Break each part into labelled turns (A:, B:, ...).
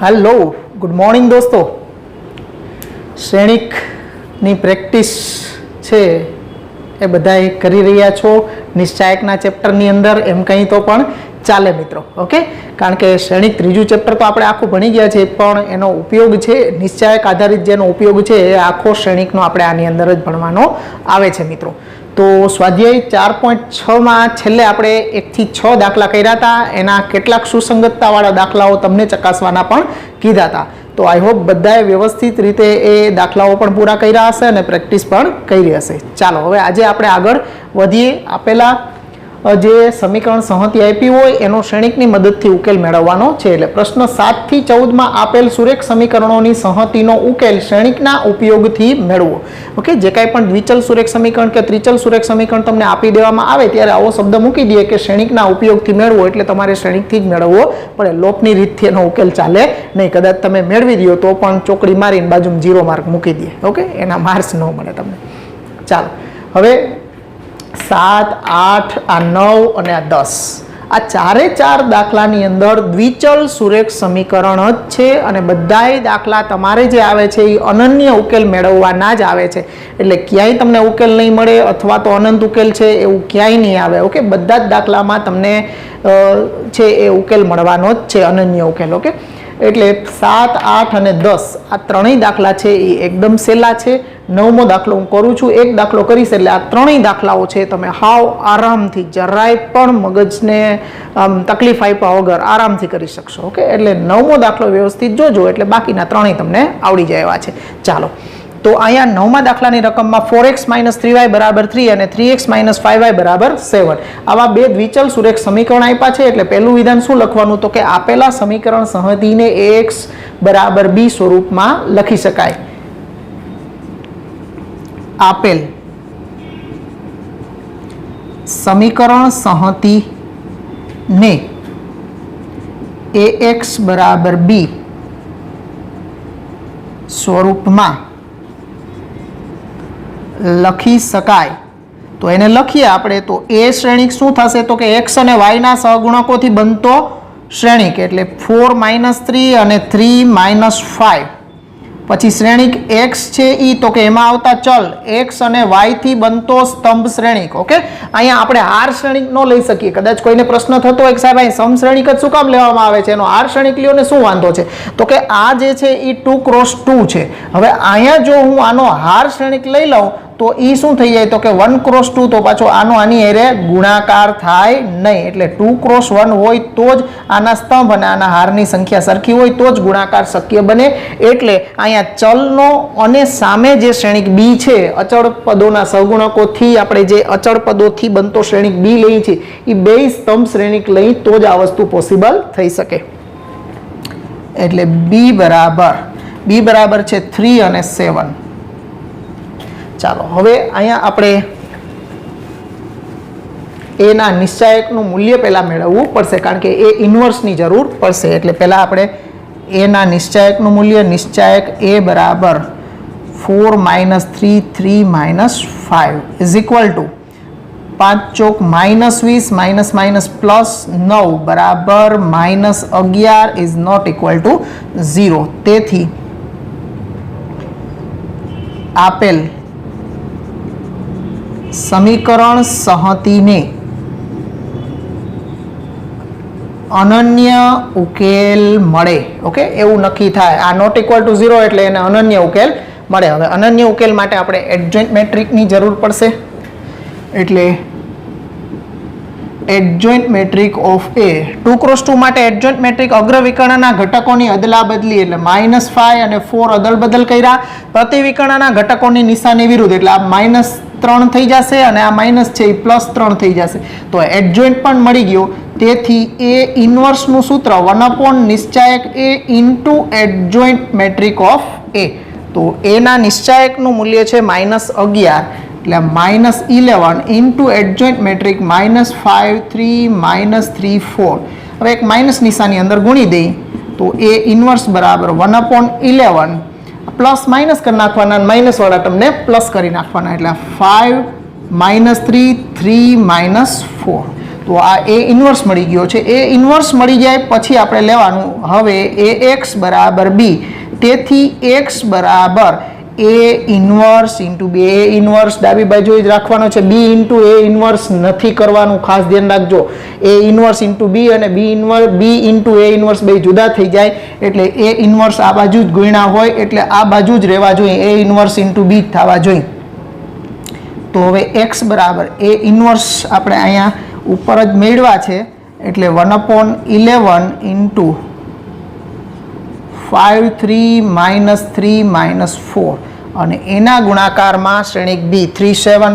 A: Hello good morning दोस्तों। श्रेणिकनी practice छे ए बधाए करी रह्या छो निश्चायकना चेप्टरनी अंदर एम कहीं तो पण चाले मित्रों। ओके, कारण के श्रेणिक त्रीजू चेप्टर तो आपणे आखुं भणी गया छे पण एनो उपयोग छे निश्चायक आधारित जेनो उपयोग छे ए आखो श्रेणिकनो आपणे आनी अंदर ज भणवानो आवे छे मित्रों। तो स्वाध्याय 4.6 में छेल्ले आपणे 1 થી 6 दाखला कर्या हता, एना केटलाक सुसंगततावाळा दाखलाओ तमने चकासवाना पण कीधा हता। तो आई होप बधाए व्यवस्थित रीते ए दाखलाओ पण पूरा कर्या हशे अने प्रेक्टिस पण करी हशे। चालो हवे आजे आपणे आगळ वधीए। आपेला जे समीकरण संहति आपी होय एनो श्रेणिकनी मददथी उकेल मेळवવાનો छे। એટલે પ્રશ્ન 7 થી 14 માં આપેલ સુરેખ સમીકરણોની સંહતિનો ઉકેલ શ્રેણિકના ઉપયોગથી મેળવો। ઓકે, જે કાંઈ પણ દ્વિચલ સુરેખ સમીકરણ કે ત્રિચલ સુરેખ સમીકરણ તમને આપી દેવામાં આવે ત્યારે આવો શબ્દ મૂકી દઈએ કે શ્રેણિકના ઉપયોગથી મેળવો, એટલે તમારે શ્રેણિકથી જ મેળવવો પડે। લોપની રીતથી એનો ઉકેલ ચાલે નહીં। કદાચ તમે મેળવી દો તો પણ ચોકડી મારીને બાજુમાં 0 માર્ક મૂકી દે। ઓકે, એના માર્ક્સ ન મળે તમને। ચાલો હવે 7, 8, आ 9 અને આ 10 આ ચારે ચાર દાખલાની અંદર દ્વિચલ સુરેખ સમીકરણ જ છે અને બધાય દાખલા તમારે જે આવે છે એ અનન્ય ઉકેલ મેળવવાના જ આવે છે। એટલે ક્યાંય તમને ઉકેલ નહીં મળે અથવા તો અનંત ઉકેલ છે એવું ક્યાંય નહીં આવે। ઓકે, બધા જ દાખલામાં તમને છે એ ઉકેલ મળવાનો જ છે, અનન્ય ઉકેલ। ઓકે, એટલે 7, 8 અને 10 આ ત્રણેય દાખલા છે એ એકદમ સહેલા છે। 9મો દાખલો હું કરું છું, એક દાખલો કરીશ એટલે આ ત્રણેય દાખલાઓ છે તમે હાવ આરામથી જરાય પણ મગજને તકલીફ આપ્યા વગર આરામથી કરી શકશો। ઓકે, એટલે 9મો દાખલો વ્યવસ્થિત જોજો એટલે બાકીના ત્રણેય તમને આવડી જાય એવા છે। ચાલો તો અહીંયા 9મા દાખલાની રકમમાં 4x - 3y = 3 અને 3x - 5y = 7 આવા બે દ્વિચલ સુરેખ સમીકરણ આપ્યા છે। એટલે પહેલું વિધાન શું લખવાનું તો કે આપેલા સમીકરણ સંહતિને ax = b સ્વરૂપમાં લખી શકાય। આપેલ સમીકરણ સંહતિને ax = b સ્વરૂપમાં લખી શકાય। તો એને લખીએ આપણે તો એ શ્રેણિક શું થશે તો કે x અને y ના સહગુણકોથી બનતો શ્રેણિક, એટલે 4 - 3 અને 3 - 5। પછી શ્રેણિક x છે ઈ તો કે એમાં આવતા ચલ x અને y થી બનતો સ્તંભ શ્રેણિક। ઓકે, અહીંયા આપણે હાર શ્રેણિક ન લઈ શકીએ। કદાચ કોઈને પ્રશ્ન થતો હોય કે સાહેબ અહીં સમ શ્રેણિક જ શું કામ લેવામાં આવે છે, એનો હાર શ્રેણિક લ્યો ને શું વાંધો છે? તો કે આ જે છે એ 2 × 2 છે। હવે અહીંયા જો હું આનો હાર શ્રેણિક લઈ લઉં તો ઈ શું થઈ જાય તો કે 1 × 2, તો પાછો આનો આની હારે ગુણાકાર થાય નહીં। એટલે 2 × 1 હોય તો જ આના સ્તંભ અને આના હારની સંખ્યા સરખી હોય તો જ ગુણાકાર શક્ય બને। એટલે અહીંયા ચલનો અને સામે જે શ્રેણિક b છે અચળ પદોના સહગુણકોથી આપણે જે અચળ પદોથી બનતો શ્રેણિક b લઈએ છીએ એ બે સ્તંભ શ્રેણિક લઈ તો જ આ વસ્તુ પોસિબલ થઈ શકે। એટલે b બરાબર છે 3 અને 7। ચાલો હવે અહીંયા આપણે એના નિશ્ચાયકનું મૂલ્ય પહેલા મેળવવું પડશે, કારણ કે એ ઇન્વર્સની જરૂર પડશે। એટલે પહેલા આપણે એના નિશ્ચાયકનું મૂલ્ય, નિશ્ચાયક a બરાબર 4 - 3 3 - 5 = 5 ચોક -20 -+ બરાબર -11 ઇઝ નોટ ઇક્વલ ટુ 0। તેથી આપેલ સમીકરણ સંહતિને અનન્ય ઉકેલ મળે। ઓકે, એવું નક્કી થાય। આ નોટ ઇક્વલ ટુ 0 એટલે એને અનન્ય ઉકેલ મળે। હવે અનન્ય ઉકેલ માટે આપણે એડજોઇન્ટ મેટ્રિકની જરૂર પડશે। એટલે એડજોઇન્ટ મેટ્રિક ઓફ a 2 × 2 માટે એડજોઇન્ટ મેટ્રિક અગ્રવિકર્ણના ઘટકોની અદલા બદલી, એટલે -5 અને 4 અદલ બદલ કર્યા। પ્રતિવિકર્ણના ઘટકોની નિશાની વિરુદ્ધ, એટલે આ -3 થઈ જશે અને આ માઇનસ છે એ +3 થઈ જશે। તો એડજોઇન્ટ પણ મળી ગયો। તેથી એ ઇન્વર્સનું સૂત્ર 1/ નિશ્ચાયક a * adjoint matrix of a। તો એના નિશ્ચાયકનું મૂલ્ય છે -11, એટલે -11 * એડજોઇન્ટ મેટ્રિક -5 3 -3 4। હવે એક માઇનસ નિશાની અંદર ગુણી દઈએ તો એ ઇન્વર્સ બરાબર 1/11 પ્લસ માઇનસ કરી નાખવાના, માઇનસ વાળા તમને પ્લસ કરી નાખવાના। એટલે 5 - 3 3 - 4। તો આ એ ઇન્વર્સ મળી ગયો છે. એ ઇન્વર્સ મળી જાય પછી આપણે લેવાનું હવે ax બરાબર b. તેથી x બરાબર a inverse into b. a inverse ડાબી બાજુએ જ રાખવાનો છે. b ઇન્ટુ a ઇન્વર્સ નથી કરવાનું, ખાસ ધ્યાન રાખજો. a ઇન્વર્સ ઇન્ટુ b અને b ઇન્ટુ a ઇન્વર્સ બે જુદા થઈ જાય એટલે a ઇન્વર્સ આ બાજુ જ ગુણ્યા હોય એટલે આ બાજુ જ રહેવા જોઈએ. a ઇન્વર્સ ઇન્ટુ b થવા જોઈએ. તો હવે x બરાબર a ઇન્વર્સ આપણે અહીંયા ઉપર જ મેળવા છે એટલે 1/11 ઇન્ટુ 5 3 -3 -4 અને એના ગુણાકારમાં શ્રેણિક b 3 7.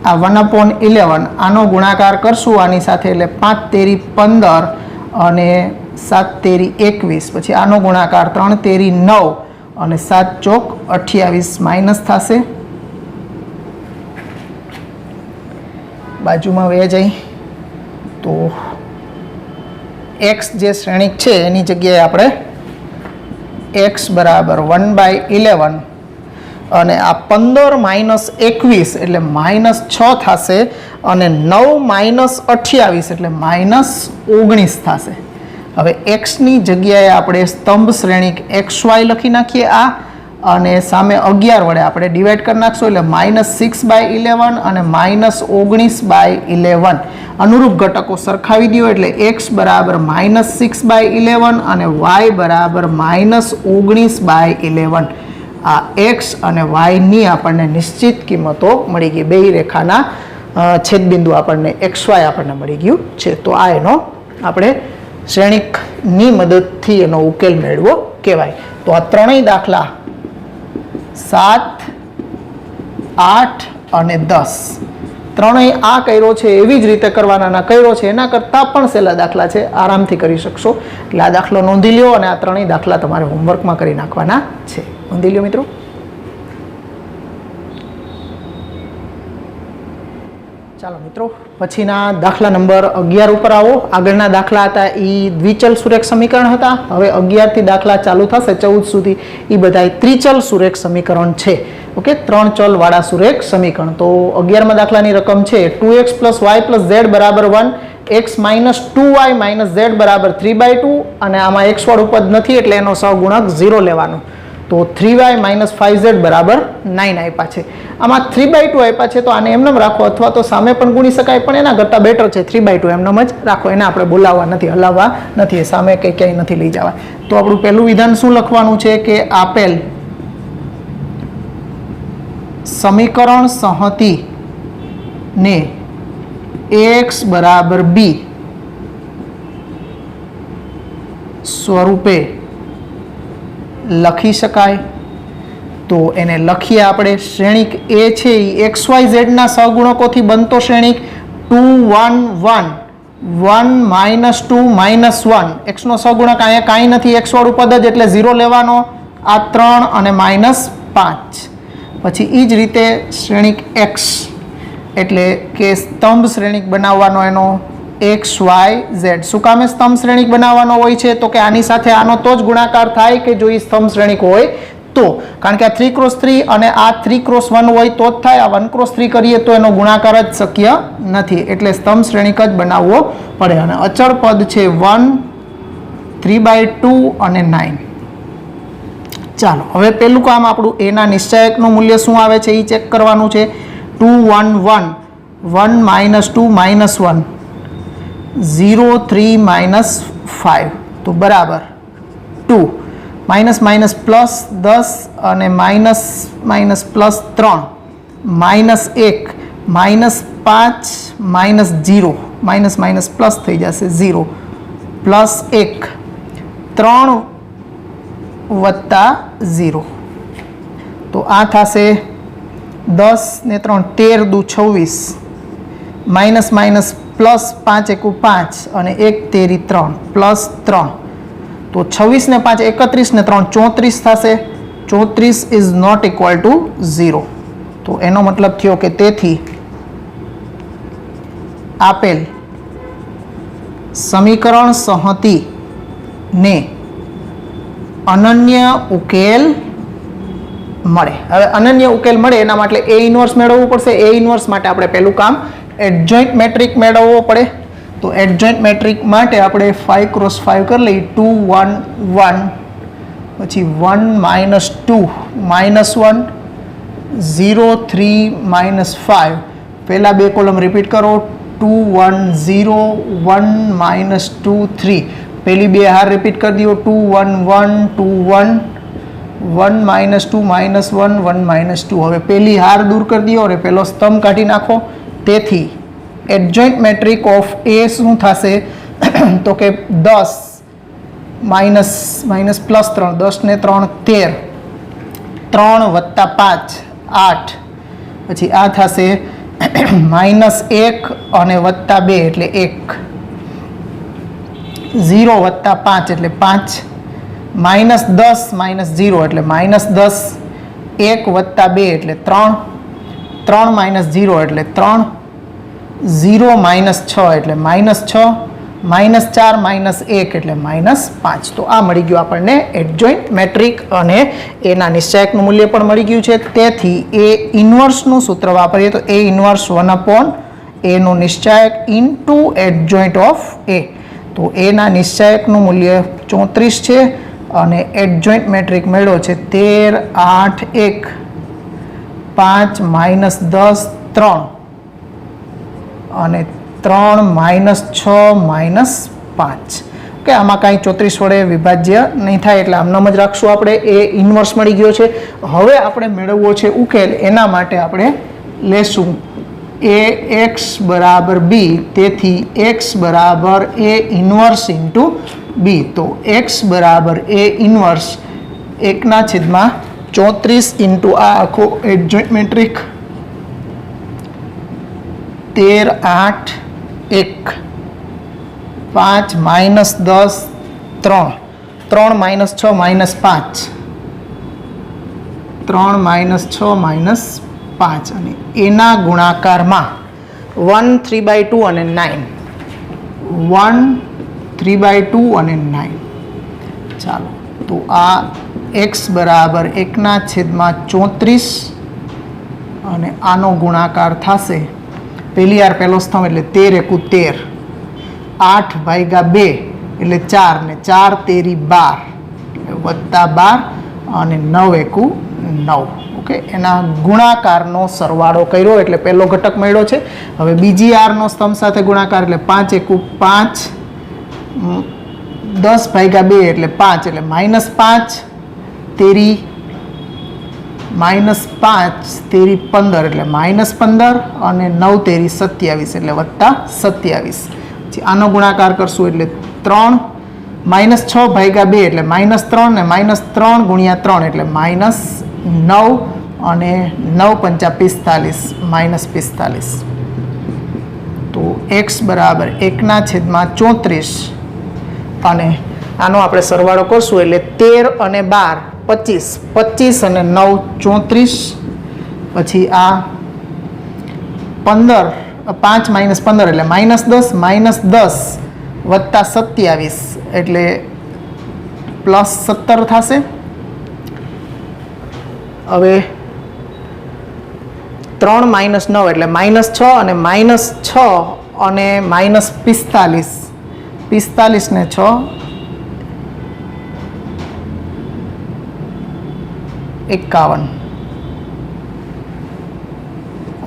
A: આ 1/11 આનો ગુણાકાર કરશું આની સાથે એટલે 5 તેરી 15 અને 7 તેરી 21. પછી આનો ગુણાકાર 3 તેરી 9 અને 7 ચોક 28 માઇનસ થશે. બાજુમાં વહી જાય તો x જે શ્રેણિક છે એની જગ્યાએ આપણે x બરાબર 1/11 અને આ 15 -21 એટલે -6 થશે અને 9 -28 એટલે -19 થશે. હવે x ની જગ્યાએ આપણે સ્તંભ શ્રેણિક xy લખી નાખીએ આ અને સામે 11 વડે આપણે ડિવાઈડ કરી નાખશું એટલે -6/11 અને -19/11 અનુરૂપ ઘટકો સરખાવી દો એટલે x બરાબર -6/11 અને y બરાબર -19/11. આ x અને y ની આપણને નિશ્ચિત કિંમતો મળી ગઈ. બે રેખાના છેદબિંદુ આપણને xy આપણને મળી ગયું છે. તો આ એનો આપણે શ્રેણિકની મદદથી એનો ઉકેલ મેળવો કહેવાય. તો આ ત્રણેય દાખલા 7, 8 અને 10 ત્રણેય આ કર્યો છે એવી જ રીતે કરવાના કર્યો છે એના કરતાં પણ સહેલા દાખલા છે, આરામથી કરી શકશો. એટલે આ દાખલો નોંધી લ્યો અને આ ત્રણેય દાખલા તમારે હોમવર્કમાં કરી નાખવાના છે. નોંધી લ્યો મિત્રો. ચાલો મિત્રો પછીના દાખલા નંબર 11 ઉપર આવો. આગળના દાખલા હતા એ દ્વિચલ સુરેખ સમીકરણ હતા. હવે 11 થી દાખલા ચાલુ થશે 14 સુધી એ બધા ત્રિચલ સુરેખ સમીકરણ છે. ઓકે, 3 ચલ વાળા સુરેખ સમીકરણ. તો 11માં દાખલાની રકમ છે 2x + y + z બરાબર 1, x - 2y - z બરાબર 3/2 અને આમાં x વાળું પદ નથી એટલે એનો સહગુણક 0 લેવાનો. તો 3y - 5z બરાબર 9 આપ્યા છે. આમાં 3/2 આપ્યા છે તો આને એમનેમ રાખો અથવા તો સામે પણ ગુણી શકાય પણ એના કરતાં બેટર છે 3/2 એમનેમ જ રાખો. એને આપણે બોલાવવા નથી, હલાવવા નથી, સામે કંઈ ક્યાંય નથી લઈ જવા. તો આપણું પહેલું વિધાન શું લખવાનું છે કે આપેલ સમીકરણ સંહતિ ને x બરાબર b સ્વરૂપે લખી શકાય. તો એને લખીએ આપણે. શ્રેણિક એ છે એ XYZ ના સહગુણકોથી બનતો શ્રેણિક 2 1 1 1 -2 -1. x નો સહગુણક અહીંયા કાંઈ નથી, x વાળું પદ જ એટલે 0 લેવાનો. આ 3 અને -5. પછી એ જ રીતે શ્રેણિક x એટલે કે સ્તંભ શ્રેણિક બનાવવાનો એનો XYZ. શું કામે સ્તંભ શ્રેણિક બનાવવાનો હોય છે તો કે આની સાથે આનો તો જ ગુણાકાર થાય કે જો એ સ્તંભ શ્રેણિક હોય તો. કારણ કે આ 3x3 અને આ 3x1 હોય તો જ થાય. આ 1x3 કરીએ તો એનો ગુણાકાર જ શક્ય નથી એટલે સ્તંભ શ્રેણિક જ બનાવવો પડે. અને અચળ પદ છે 1, 3/2 અને 9. ચાલો હવે પેલું કામ આપણું એના નિશ્ચાયકનું મૂલ્ય શું આવે છે એ ચેક કરવાનું છે. 2 1 1 1 -2 -1 0 3 -5 તો બરાબર 2 માઇનસ માઇનસ પ્લસ 10 અને minus minus plus 3 -1 -5 -0 minus minus plus થઈ જશે 0 +1 3 વત્તા 0 તો આ થશે 10 ને 3 13 દુ 26 માઇનસ માઇનસ પ્લસ 5 એકુ 5 અને 1 તેરી 3 +3 તો 26 ને 5 31 ને 3 34 થશે. 34 ઇઝ નોટ ઇક્વલ ટુ 0. તો એનો મતલબ થયો કે તેથી આપેલ સમીકરણ સંહતિ ને અનન્ય ઉકેલ મળે. હવે અનન્ય ઉકેલ મળે એના માટે એ ઇન્વર્સ મેળવવું પડશે. એ ઇન્વર્સ માટે આપણે પહેલું કામ એડજોઇન્ટ મેટ્રિક મેળવવો પડે. તો એડજોઇન્ટ મેટ્રિક માટે આપણે 5 × 5 કરી લઈએ. 2 1 1 પછી 1 -2 -1 0 3 -5. પહેલા બે કોલમ રિપીટ કરો. 2 1 0 1 -2 3. પહેલી બે હાર રિપીટ કરી દો. 2 1 1 2 1 1 -2 -1 1 -2. હવે પહેલી હાર દૂર કરી દો અને પહેલો સ્તંભ કાઢી નાખો. તેથી એડજોઇન્ટ મેટ્રિક ઓફ એ શું થશે તો કે 10 માઇનસ પ્લસ 3 10 ને 3 13 3 + 5 8 પછી આ થશે -1 અને +2 એટલે 1 0 + 5 એટલે 5 -10 -0 એટલે -10 1 + 2 એટલે 3 3 - 0 એટલે 3 0 - 6 એટલે -6 -4 -1 એટલે -5. તો આ મળી ગયું આપણને એડજોઇન્ટ મેટ્રિક અને એના નિશ્ચાયકનું મૂલ્ય પણ મળી ગયું છે. તેથી એ ઇન્વર્સનું સૂત્ર વાપરીએ તો એ ઇન્વર્સ 1/a નું નિશ્ચાયક ઇન્ટુ એડજોઇન્ટ ઓફ એ. તો એના નિશ્ચાયકનું મૂલ્ય 34 છે અને એડજોઇન્ટ મેટ્રિક મેળવ્યો છે 13 8 1 5 -10 3 અને 3 -6 -5. કે આમાં કાંઈ 34 વડે વિભાજ્ય નહીં થાય એટલે આમનામ જ રાખશું આપણે. એ ઇન્વર્સ મળી ગયો છે. હવે આપણે મેળવવો છે ઉકેલ. એના માટે આપણે લેશું ax = b. તેથી x = a inverse into b. તો x = a ઇન્વર્સ 1/34 ઇન્ટુ આ આખો એડજોઇન્ટ મેટ્રિક 13 8 1 5 -10 3 3 -6 -5 3 -6 -5 અને એના ગુણાકારમાં 1 3/2 અને 9 1 3/2 અને 9. ચાલો તો આ x = 1/34 અને આનો ગુણાકાર થશે પહેલી વાર પહેલો સ્તંભ એટલે 13 × 13 8/2 એટલે 4 ને 4 તેરી 12 +12 અને 9 × 9. ઓકે, એના ગુણાકારનો સરવાળો કર્યો એટલે પહેલો ઘટક મળ્યો છે. હવે બીજી આરનો સ્તંભ સાથે ગુણાકાર એટલે 5 × 5 10/2 એટલે 5 એટલે -5 તેરી -5 તેરી 15 એટલે -15 અને 9 તેરી 27 એટલે +27. પછી આનો ગુણાકાર કરશું એટલે 3 -6/2 એટલે -3 ને -3 × 3 એટલે -9 અને 9 × 5 = -45. તો x = 1/34 અને આનો આપણે સરવાળો કરશું એટલે 13 અને 12 25 25 અને 9 34. પછી આ 15 5 - 15 એટલે -10 +27 એટલે +17 થશે. હવે 3 - 9 એટલે -6 અને -6 અને -45 45 ને 6 51.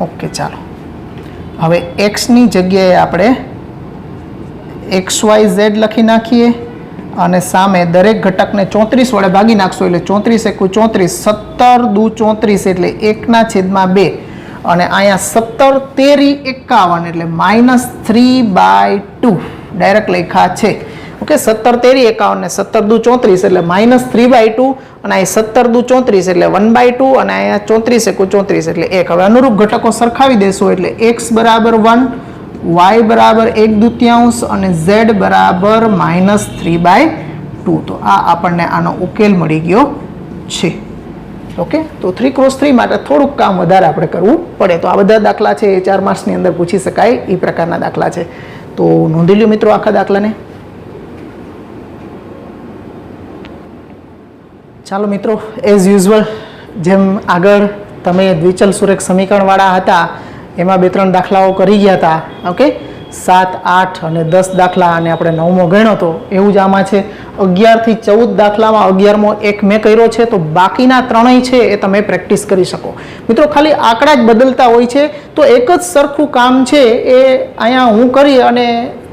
A: ઓકે, ચાલો હવે એક્સની જગ્યાએ આપણે XYZ લખી નાખીએ અને સામે દરેક ઘટકને 34 વડે ભાગી નાખશું એટલે 34 × 1 = 34 એટલે 1/2 અને અહીંયા 17 તેરી 51 એટલે -3/2 ડાયરેક્ટ લખ્યા છે. ઓકે, 17 તેરી 51 ને 17 × 34 એટલે -3/2 અને અહીં 17 × 34 એટલે 1/2 અને અહીંયા 34 × 34 એટલે 1. હવે અનુરૂપ ઘટકો સરખાવી દેશો એટલે x = 1 y = 1/2 અને z = -3/2. તો આ આપણને આનો ઉકેલ મળી ગયો છે. ઓકે, તો 3 × 3 માટે થોડુંક કામ વધારે આપણે કરવું પડે. તો આ બધા દાખલા છે એ 4 માર્ક્સની અંદર પૂછી શકાય એ પ્રકારના દાખલા છે. તો નોંધી લ્યો મિત્રો આખા દાખલાને. ચાલો મિત્રો, એઝ યુઝ્યુઅલ જેમ આગળ તમે દ્વિચલ સુરેખ સમીકરણવાળા હતા એમાં 2-3 દાખલાઓ કરી ગયા હતા, ઓકે, 7, 8 અને 10 દાખલા અને આપણે 9મો ગણ્યો હતો, એવું જ આમાં છે. 11 થી 14 દાખલામાં 11મો એક મેં કર્યો છે, તો બાકીના 3 છે એ તમે પ્રેક્ટિસ કરી શકો. મિત્રો ખાલી આંકડા જ બદલતા હોય છે, તો એક જ સરખું કામ છે એ અહીંયા હું કરી અને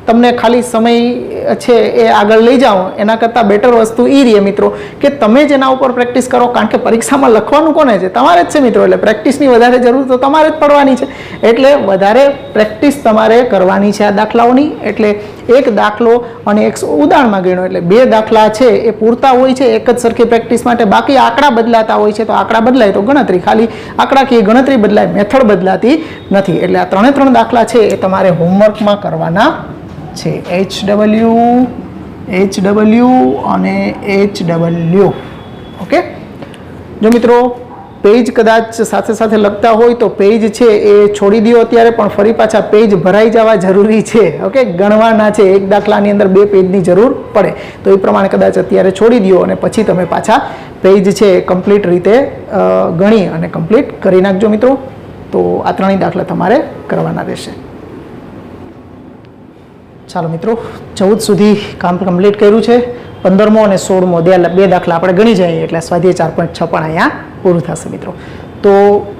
A: તમને ખાલી સમય છે એ આગળ લઈ જાઓ, એના કરતાં બેટર વસ્તુ એ રહે મિત્રો કે તમે જ એના ઉપર પ્રેક્ટિસ કરો, કારણ કે પરીક્ષામાં લખવાનું કોને છે? તમારે જ છે મિત્રો. એટલે પ્રેક્ટિસની વધારે જરૂર તો તમારે જ પડવાની છે, એટલે વધારે પ્રેક્ટિસ તમારે કરવાની છે આ દાખલાઓની. એટલે એક દાખલો અને એક ઉદાહરણમાં ગણ્યો એટલે 2 દાખલા છે એ પૂરતા હોય છે એક જ સરખી પ્રેક્ટિસ માટે. બાકી આંકડા બદલાતા હોય છે, તો આંકડા બદલાય તો ગણતરી, ખાલી આંકડાકીય ગણતરી બદલાય, મેથડ બદલાતી નથી. એટલે આ 3 દાખલા છે એ તમારે હોમવર્કમાં કરવાના છે. HW અને HW, ઓકે. જો મિત્રો પેજ કદાચ સાથે સાથે લખતા હોય તો પેજ છે એ છોડી દો અત્યારે, પણ ફરી પાછા પેજ ભરાઈ જવા જરૂરી છે, ઓકે. ગણવાના છે, એક દાખલાની અંદર 2 પેજની જરૂર પડે, તો એ પ્રમાણે કદાચ અત્યારે છોડી દો અને પછી તમે પાછા પેજ છે કમ્પ્લીટ રીતે ગણી અને કમ્પ્લીટ કરી નાખજો મિત્રો. તો આ 3 દાખલા તમારે કરવાના રહેશે. ચાલો મિત્રો, 14 સુધી કામ કમ્પ્લીટ કર્યું છે. 15મો અને 16મો 2 દાખલા આપણે ગણી જઈએ એટલે સ્વાધ્યાય 4.6 પણ અહીંયા પૂરું થશે મિત્રો. તો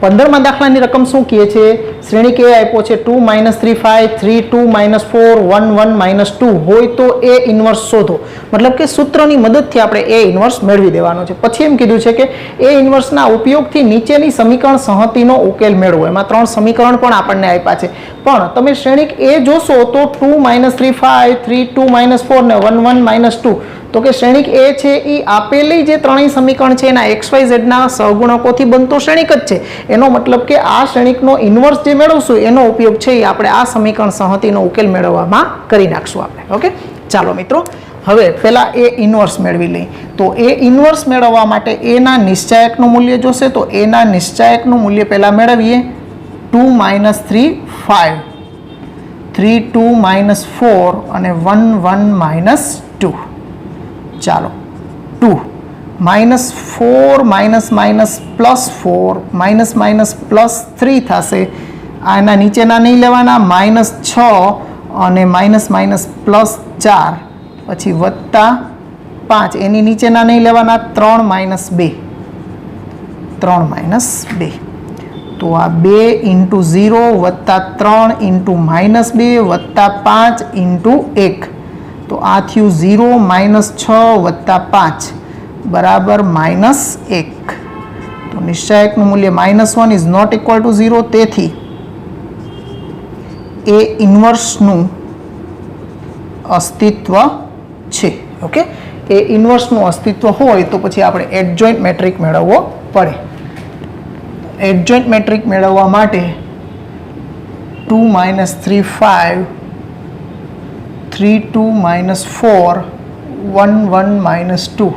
A: 15મા દાખલાની રકમ શું કહે છે? શ્રેણી કે આપ્યો છે 2 - 3 5 3 2 - 4 1 1 - 2 હોય તો એ ઇન્વર્સ શોધો. મતલબ કે સૂત્રની મદદથી આપણે એ ઇન્વર્સ મેળવી દેવાનો છે. પછી એમ કીધું છે કે એ ઇન્વર્સના ઉપયોગથી નીચેની સમીકરણ સંહતિનો ઉકેલ મેળવો. એમાં 3 સમીકરણ પણ આપણને આપ્યા છે, પણ તમે શ્રેણિક એ જોશો તો 2 - 3 5 3 2 - 4 ને 1 1 - 2, તો કે શ્રેણિક એ છે એ આપેલી જે 3 સમીકરણ છે એના XYZ ના સહગુણકોથી બનતો શ્રેણિક જ છે. એનો મતલબ કે આ શ્રેણિકનો ઇન્વર્સ જે મેળવશું એનો ઉપયોગ છે એ આપણે આ સમીકરણ સંહતિનો ઉકેલ મેળવવામાં કરી નાખશું આપણે, ઓકે. ચાલો મિત્રો, હવે પહેલા એ ઇન્વર્સ મેળવી લઈએ. તો એ ઇન્વર્સ મેળવવા માટે એના નિશ્ચાયકનું મૂલ્ય જોશે, તો એના નિશ્ચાયકનું મૂલ્ય પહેલા મેળવીએ. 2 - 3 5 3 2 - 4 અને 1 1 - 2. ચાલો, 2 -4 ++3 થશે. આના નીચેના નહીં લેવાના, -6 અને ++4, પછી +5, એની નીચેના નહીં લેવાના, 3 - 2. તો આ 2 × 0 + 3 × -2 + 5 × 1, તો આ થયું 0 - 6 + 5 બરાબર -1. તો નિશ્ચાયકનું મૂલ્ય -1 ઇઝ નોટ ઇક્વલ ટુ 0. તેથી એ ઇન્વર્સનું અસ્તિત્વ છે, ઓકે. એ ઇન્વર્સનું અસ્તિત્વ હોય તો પછી આપણે એડજોઇન્ટ મેટ્રિક મેળવવો પડે. એડજોઇન્ટ મેટ્રિક મેળવવા માટે 2 - 3 5 3 2 - 4 1 1 - 2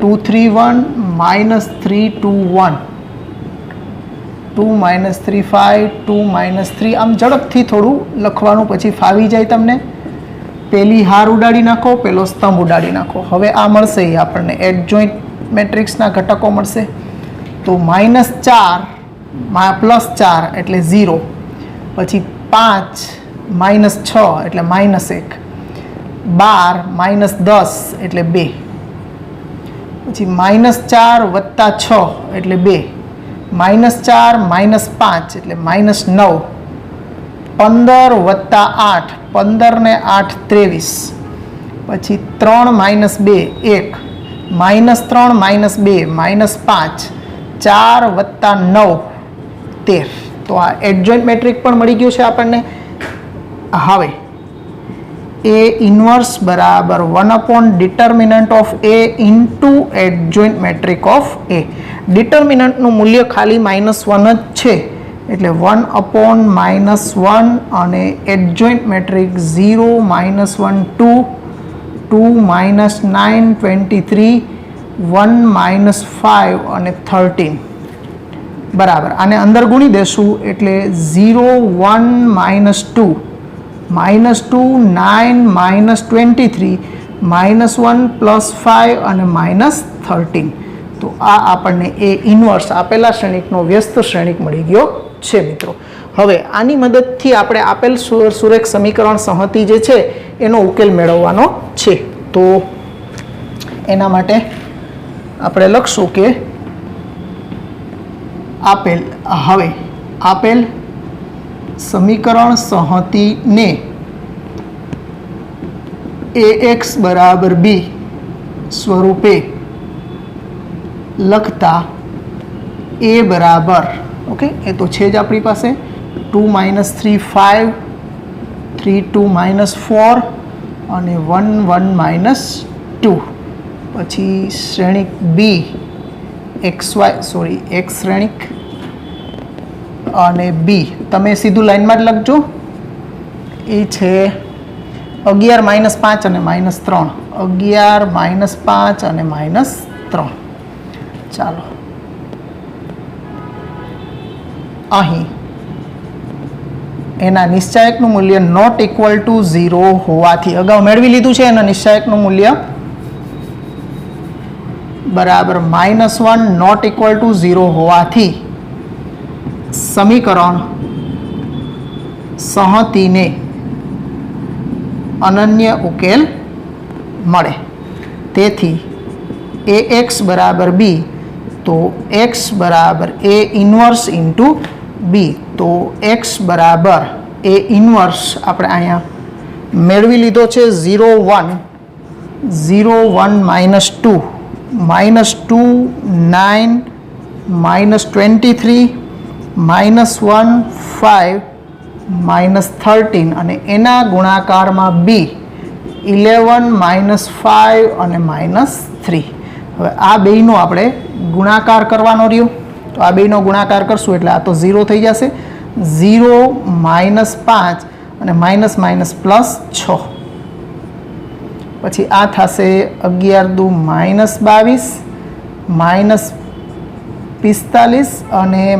A: 2 3 1 -3 2 1 2 - 3 5 2 - 3. આમ ઝડપથી થોડું લખવાનું પછી ફાવી જાય તમને. પેલી હાર ઉડાડી નાખો, પેલો સ્તંભ ઉડાડી નાખો. હવે આ મળશે એ આપણને એડજોઇન્ટ મેટ્રિક્સના ઘટકો મળશે. તો -4 +4 એટલે 0, પછી 5 -6 એટલે -1, 12 -10 એટલે 2, પછી -4 + 6 એટલે 2, -4 -5 એટલે -9, 15 + 8, 15 ને 8 23, પછી 3 - 2 1, -3 - 2 -5, 4 + 9 13. તો આ એડજોઇન્ટ મેટ્રિક પણ મળી ગયું છે આપણને. હવે એ ઇન્વર્સ બરાબર 1/determinant of A into adjoint matrix of A. ડિટર્મિનન્ટનું મૂલ્ય ખાલી -1 જ છે, એટલે 1/-1 અને એડજોઇન્ટ મેટ્રિક 0 -1 2 2 -9 23 1 -5 અને 13 બરાબર. આને અંદર ગુણી દેશું એટલે 0 1 -2 -2 9 -23 -1 +5 અને -13. તો આ આપણને એ ઇન્વર્સ આપેલા શ્રેણિકનો વ્યસ્ત શ્રેણિક મળી ગયો છે મિત્રો. હવે આની મદદથી આપણે આપેલ સુરેખ સમીકરણ સંહતિ જે છે એનો ઉકેલ મેળવવાનો છે. તો એના માટે આપણે લખશું કે આપેલ સમીકરણ સંહતિને ax બરાબર b સ્વરૂપે લખતા a બરાબર, ઓકે, એ તો છે જ આપણી પાસે, 2 - 3 5, 3 2 - 4 અને 1 1 - 2. પછી શ્રેણિક બી x શ્રેણિક અને બી તમે સીધું લાઈનમાં જ લખજો. એ છે 11 - 5 અને -3, 11 - 5 અને -3. ચાલો, અહીં એના નિશ્ચાયકનું મૂલ્ય નોટ ઇક્વલ ટુ 0 હોવાથી, અગાઉ મેળવી લીધું છે એના નિશ્ચાયકનું મૂલ્ય બરાબર -1 નોટ ઇક્વલ ટુ 0 હોવાથી સમીકરણ સંહતિને અનન્ય ઉકેલ મળે. તેથી ax બરાબર b, તો x બરાબર a ઇન્વર્સ ઇન્ટુ b. તો x બરાબર a ઇન્વર્સ આપણે અહીંયા મેળવી લીધો છે 0 1 -2 -2 9 -23 -1 5 -13 અને એના ગુણાકારમાં b 11 -5 અને -3. હવે આ બેયનો આપણે ગુણાકાર કરવાનો રહ્યો. તો આ બેયનો ગુણાકાર કરશું એટલે આ તો 0 થઈ જશે. 0 -5 અને --+6. પછી આ થશે 11 દુ -22 -45 અને --+,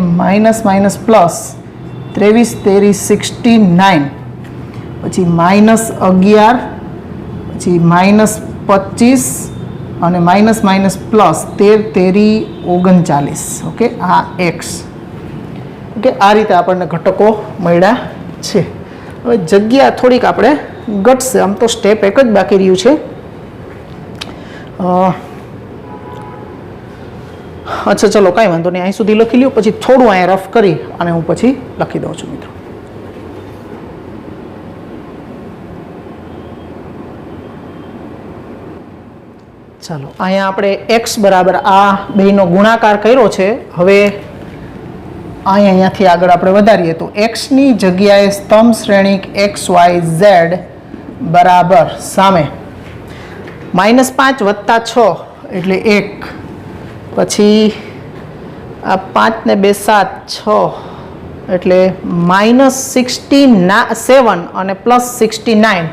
A: 23 તેરી 69. પછી -11, પછી -25 અને --+, 13 તેરી 39. ઓકે, આ x. ઓકે, આ રીતે આપણને ઘટકો મળ્યા છે. હવે જગ્યા થોડીક આપણે ઘટશે, આમ તો સ્ટેપ એક જ બાકી રહ્યું છે. અચ્છા, ચલો કાંઈ વાંધો નહીં, અહીં સુધી લખી લ્યો, પછી થોડું અહીંયા રફ કરી અને હું પછી લખી દઉં છું મિત્રો. ચાલો, અહીંયા આપણે x બરાબર આ બેયનો ગુણાકાર કર્યો છે. હવે અહીંયાથી આગળ આપણે વધારીએ તો x ની જગ્યાએ સ્તંભ શ્રેણિક XYZ બરાબર સામે -5 + 6 એટલે 1, પછી આ 5 ને 2 7 6 એટલે -67 અને +69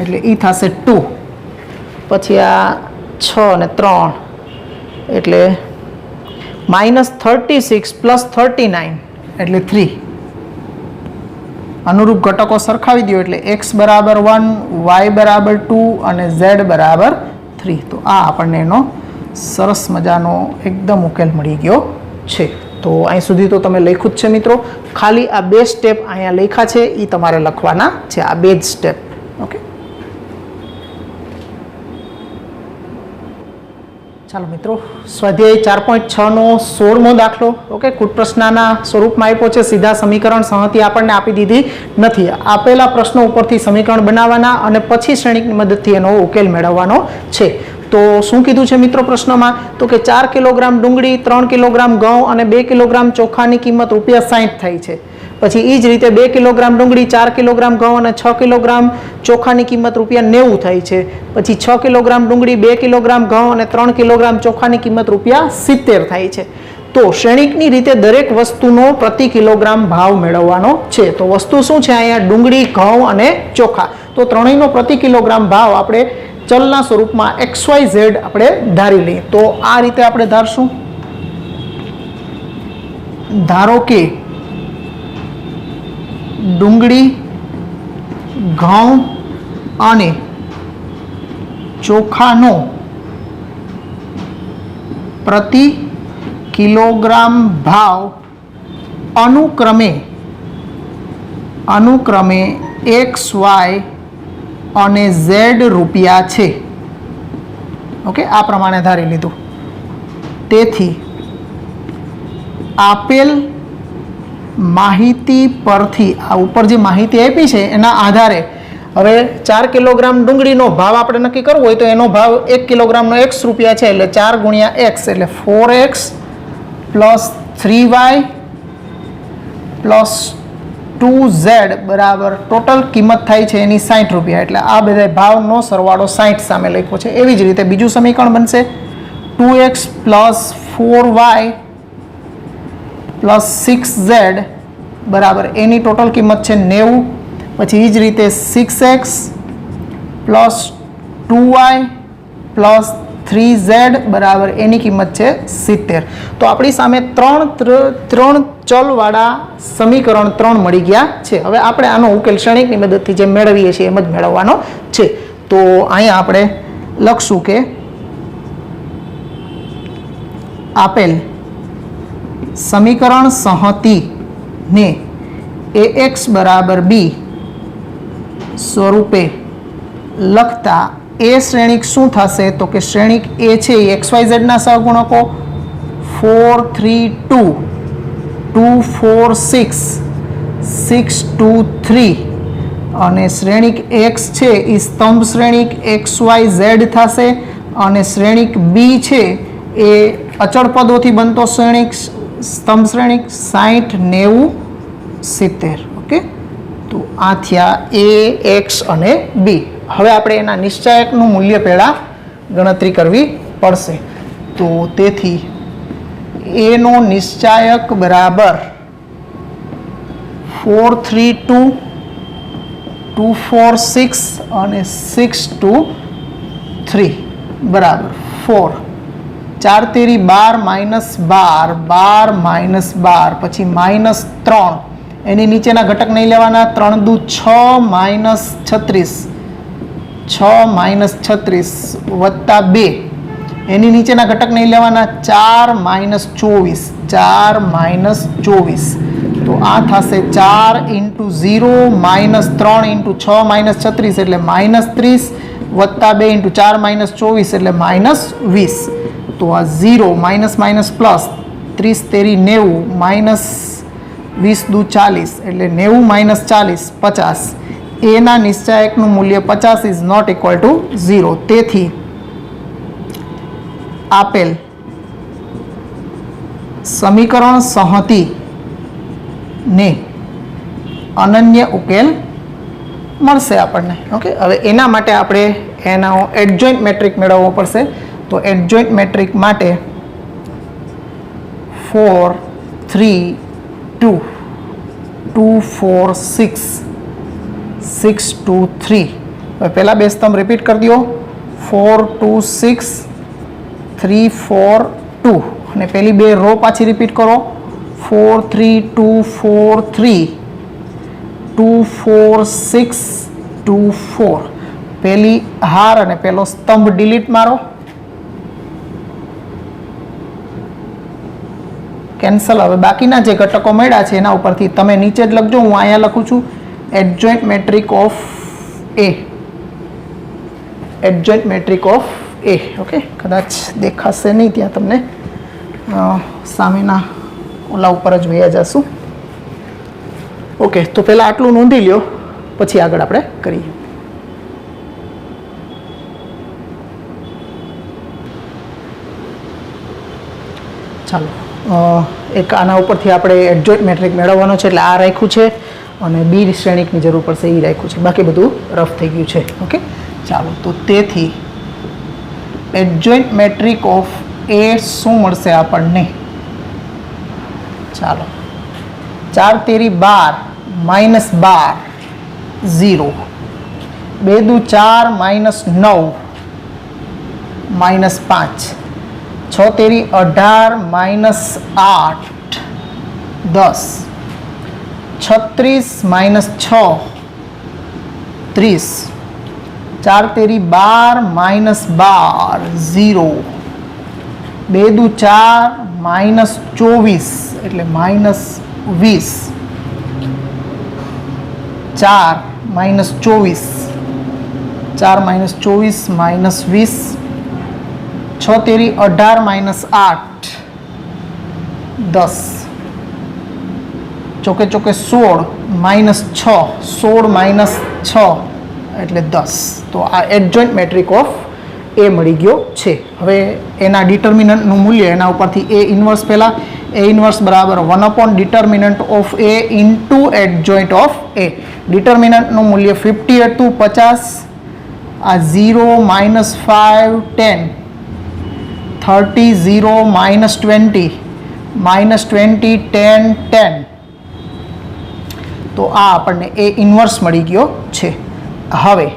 A: એટલે એ થશે 2. પછી આ 6 અને 3 એટલે -36 + 39 એટલે 3. અનુરૂપ ઘટકો સરખાવી દો એટલે x બરાબર 1, y બરાબર 2 અને z બરાબર 3. તો આ આપણને એનો સરસ મજાનો એકદમ ઉકેલ મળી ગયો છે. તો અહીં સુધી તો તમે લખ્યું જ છે મિત્રો. ખાલી આ બે સ્ટેપ અહીંયા લખ્યા છે એ તમારે લખવાના છે, આ બે જ સ્ટેપ. ઓકે, ચાલો મિત્રો, સ્વાધ્યાય 4.6 નો 16મો દાખલો. ઓકે, કૂટ પ્રશ્નના સ્વરૂપમાં આપ્યો છે. સીધા સમીકરણ સંહતિ આપણને આપી દીધી નથી. આપેલા પ્રશ્નો ઉપરથી સમીકરણ બનાવવાના અને પછી શ્રેણિકની મદદથી એનો ઉકેલ મેળવવાનો છે. તો શું કીધું છે મિત્રો પ્રશ્નમાં? તો કે 4 કિલોગ્રામ ડુંગળી, 3 કિલોગ્રામ ઘઉં અને 2 કિલોગ્રામ ચોખાની કિંમત ₹60 થઈ છે. પછી એ જ રીતે 2 કિલોગ્રામ ડુંગળી, 4 કિલોગ્રામ ઘઉં અને 6 કિલોગ્રામ ચોખાની કિંમત ₹90 થઈ છે. પછી 6 કિલોગ્રામ ડુંગળી, 2 કિલોગ્રામ ઘઉં અને 3 કિલોગ્રામ ચોખાની કિંમત ₹70 થાય છે. તો શ્રેણિકની રીતે દરેક વસ્તુનો પ્રતિ કિલોગ્રામ ભાવ મેળવવાનો છે. તો વસ્તુ શું છે અહીંયા? ડુંગળી, ઘઉં અને ચોખા. તો ત્રણેયનો પ્રતિ કિલોગ્રામ ભાવ આપણે ચલના સ્વરૂપમાં XYZ આપણે ધારી લઈએ. તો આ રીતે આપણે ધારશું. ધારો કે ડુંગળી, ઘઉં અને ચોખાનો प्रति किलोग्राम भाव अनुक्रमे XY અને Z રૂપિયા છે. ઓકે, આ પ્રમાણે ધારી લીધું. તેથી આપેલ માહિતી પરથી આ ઉપર જે માહિતી આપી છે એના આધારે હવે 4 કિલોગ્રામ ડુંગળીનો ભાવ આપણે નક્કી કરવો હોય તો એનો ભાવ 1 કિલોગ્રામનો x રૂપિયા છે, એટલે 4 ગુણ્યા x એટલે 4x plus 3y plus 2z બરાબર ટોટલ કિંમત થાય છે એની 60 રૂપિયા. એટલે આ બધા ભાવનો સરવાળો 60 સામે લખ્યો છે. એવી જ રીતે બીજું સમીકરણ બનશે 2x plus 4y plus 6z બરાબર એની ટોટલ કિંમત છે 90. પછી એ જ રીતે 6x plus 2y plus 3z બરાબર એની કિંમત છે 70. તો આપણી સામે ત્રણ ચલવાળા સમીકરણ 3 મળી ગયા છે. હવે આપણે આનો ઉકેલ શ્રેણિકની મદદથી જે મેળવીએ છીએ એમ જ મેળવવાનો છે. તો અહીંયા આપણે લખશું કે આપેલ સમીકરણ સંહતિને ax બરાબર b સ્વરૂપે લખતા એ શ્રેણિક શું થશે તો કે શ્રેણિક એ છે એ XYZ ના સહગુણકો 4 3 2 2 4 6 6 2 3 અને શ્રેણિક x છે એ સ્તંભ શ્રેણિક XYZ થશે અને શ્રેણિક b છે એ અચળ પદોથી બનતો શ્રેણિક સ્તંભ શ્રેણિક 60 90 70. ઓકે, તો આ થયા એ એક્સ અને બી. હવે આપણે એના નિશ્ચાયકનું મૂલ્ય પહેલાં ગણતરી કરવી પડશે. તો તેથી એનો નિશ્ચાયક બરાબર 4 3 2 2 4 6 અને 6 2 3 બરાબર 4 4 તેરી 12 માઇનસ 12 12 માઇનસ 12 પછી માઇનસ 3 એની નીચેના ઘટક નહીં લેવાના 3 દુ 6 માઇનસ 36 6 માઇનસ 36 વત્તા 2 એની નીચેના ઘટક નહીં લેવાના 4 માઇનસ 24 4 માઇનસ 24 તો આ થશે 4 ઇન્ટુ 0 માઇનસ 3 ઇન્ટુ 6 માઇનસ 36 એટલે માઇનસ 30 વત્તા 2 ઇન્ટુ 4 માઇનસ 24 એટલે માઇનસ 20. તો આ 0 માઇનસ માઇનસ પ્લસ 30 તેરી 90 માઇનસ 20 દુ 40 એટલે 90 માઇનસ 40 50. એના નિશ્ચાયકનું મૂલ્ય 50 ઇઝ નોટ ઇક્વલ ટુ 0. તેથી આપેલ સમીકરણ સંહતિને અનન્ય ઉકેલ મળશે આપણને. ઓકે, હવે એના માટે આપણે એનો એડજોઇન્ટ મેટ્રિક મેળવવો પડશે. તો એડજોઇન્ટ મેટ્રિક માટે 4 3 2 2 4 6 6 2 3 હવે પહેલાં બે સ્તંભ રિપીટ કરી દો 4 2 6 3 4 2 અને પેલી બે રો પાછી રિપીટ કરો 4 3 2 4 3 2 4 6 2 4 પેલી હાર અને પેલો સ્તંભ ડિલીટ મારો કેન્સલ. હવે બાકીના જે ઘટકો મળ્યા છે એના ઉપરથી તમે નીચે જ લખજો. હું અહીંયા લખું છું adjoint matrix of A adjoint matrix of A. Okay, કદાચ દેખાશે નહીં ત્યાં તમને સામેના ઓલા ઉપર જ વયા જશું. ઓકે, તો પહેલાં આટલું નોંધી લ્યો પછી આગળ આપણે કરીએ. ચાલો, એક આના ઉપરથી આપણે એડજોઇન્ટ મેટ્રિક મેળવવાનો છે એટલે આ રાખ્યું છે અને બી શ્રેણિકની જરૂર પડશે એ રાખ્યું છે. બાકી બધું રફ થઈ ગયું છે. ઓકે, ચાલો, તો તેથી એડજોઇન્ટ મેટ્રિક ઓફ એ શું મળશે આપણને? ચાલો, 4 તેરી 12 માઇનસ 12 0 2 દુ 4 માઇનસ 9 માઇનસ 5 6 તેરી 18 માઇનસ 8 10 36 માઇનસ 6 30 4 તેરી 12 માઇનસ 12 0 2 દુ 4 -24 એટલે -20, 4 -24, 4 -24 -20, 6 તેરી 18 -8 10, ચોકે ચોકે 16 -6, 16 -6 એટલે 10. તો આ એડજોઇન્ટ મેટ્રિક ઓફ એ મળી ગયો છે. હવે એના ડિટર્મિનન્ટનું મૂલ્ય એના ઉપરથી એ ઇન્વર્સ પહેલાં એ ઇન્વર્સ બરાબર 1 determinant of A into adjoint of A. ડિટર્મિનન્ટનું મૂલ્ય 50 હતું, 50, આ 0 -5 10, 30 0 -20, -20 10 10. તો આ આપણને એ ઇન્વર્સ મળી ગયો છે. હવે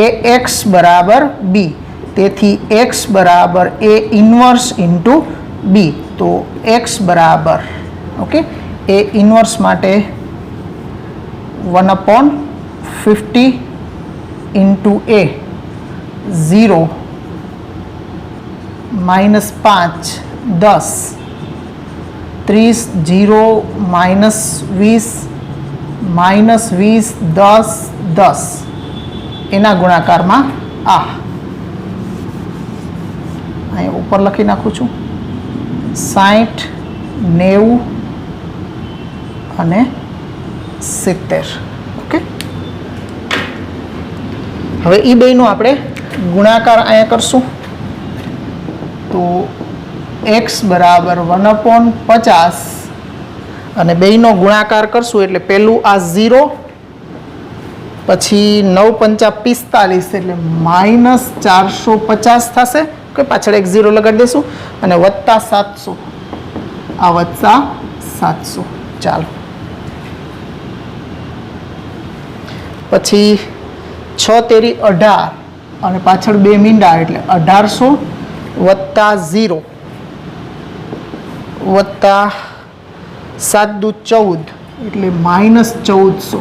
A: એ એક્સ બરાબર બી, તેથી એક્સ બરાબર એ ઇન્વર્સ ઇન્ટુ બી. તો એક્સ બરાબર ઓકે એ ઇન્વર્સ માટે 1/50 ઇન્ટુ એ 0 -5 10, 30 0 -20 -20 10 10 એના ગુણાકારમાં આ અહીંયા ઉપર લખી નાખું છું 60 90 અને 70. ઓકે, હવે એ બેનો આપણે ગુણાકાર અહીંયા કરશું. તો x બરાબર 1/50 અને બેનો ગુણાકાર કરશું એટલે પહેલું આ 0, પછી 9 × 5 = 45 એટલે -450 થશે. ઓકે, પાછળ એક 0 લગાડી દઈશું અને +700, આ +700. ચાલો, પછી 6 તેરી 18 અને પાછળ 2 મીંડા એટલે 1800 +0 +7 દુ 14 એટલે -1400.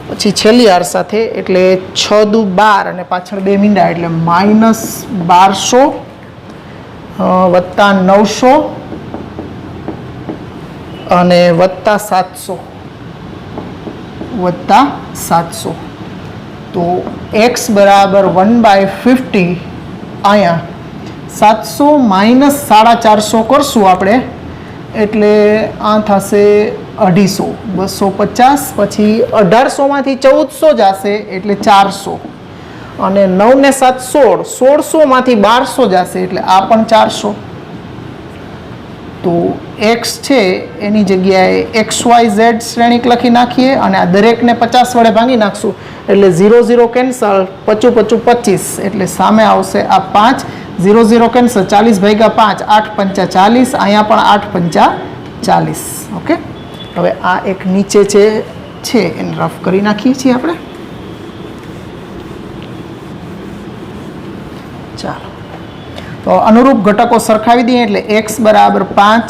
A: પછી છેલ્લી આર સાથે એટલે 6 દુ 12 અને પાછળ 2 મીંડા એટલે -1200 +900 અને +700 +700. તો x બરાબર 1/50 અહીંયા 700 - 450 કરશું આપણે એટલે આ થશે 250, 250. પછી 1800 માંથી 1400 જશે એટલે 400 અને 9 ને 7 16, 1600 માંથી 1200 જશે એટલે આ પણ 400. તો x છે એની જગ્યાએ XYZ શ્રેણિક લખી નાખીએ અને આ દરેકને 50 વડે ભાંગી નાખશું એટલે 0 0 કેન્સલ, 55 55 25 એટલે સામે આવશે આ 5, 0 0 કેન્સલ, 40 ભાગ્યા 5 8 પંચા 40, અહીંયા પણ 8 પંચા 40. ઓકે, હવે આ એક નીચે છે એને રફ કરી નાખીએ છીએ આપણે. ચાલો, તો અનુરૂપ ઘટકો સરખાવી દઈએ એટલે x બરાબર 5,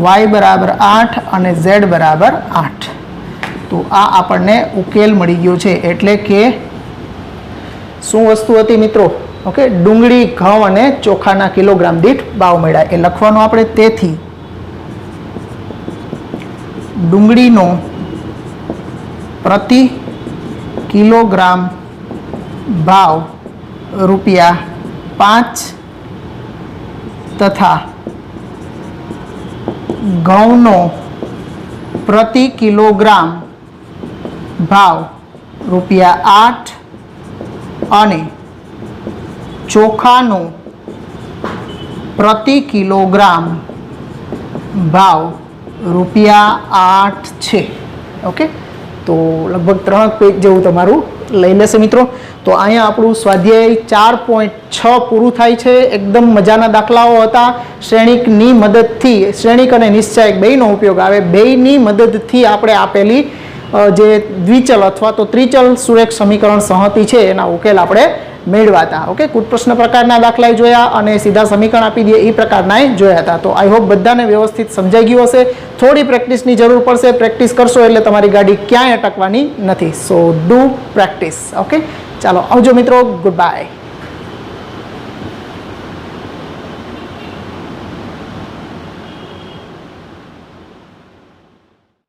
A: y બરાબર 8 અને z બરાબર 8. તો આ આપણને ઉકેલ મળી ગયો છે. એટલે કે શું વસ્તુ હતી મિત્રો? ઓકે, ડુંગળી, ઘઉં અને ચોખાના કિલોગ્રામ દીઠ ભાવ મળ્યા એ લખવાનું આપણે. તેથી ડુંગળીનો પ્રતિ કિલોગ્રામ ભાવ ₹5 તથા ઘઉંનો પ્રતિ કિલોગ્રામ ભાવ ₹8 અને ચોખાનો પ્રતિ કિલોગ્રામ ભાવ ₹8 છે. ઓકે, તો લગભગ 3 પેજ જેવું તમારું લઈ લેશે મિત્રો. તો અહીંયા આપણું સ્વાધ્યાય 4.6 પૂરું થાય છે. એકદમ મજાના દાખલાઓ હતા. શ્રેણિકની મદદથી, શ્રેણિક અને નિશ્ચાયક બેયનો ઉપયોગ આવે, બેયની મદદથી આપણે આપેલી જે દ્વિચલ અથવા તો ત્રિચલ સુરેખ સમીકરણ સંહતિ છે એના ઉકેલ આપણે મેળવાતા. ઓકે, કુટ પ્રશ્ન પ્રકારના દાખલા જોયા અને સીધા સમીકરણ આપી દે એ પ્રકારના જોયા હતા. તો આઈ હોપ બધાને વ્યવસ્થિત સમજાઈ ગયું હશે. થોડી પ્રેક્ટિસની જરૂર પડશે. પ્રેક્ટિસ કરશો એટલે તમારી ગાડી ક્યાંય અટકવાની નથી. સો ડુ પ્રેક્ટિસ. ઓકે, ચાલો આવજો મિત્રો. Good bye.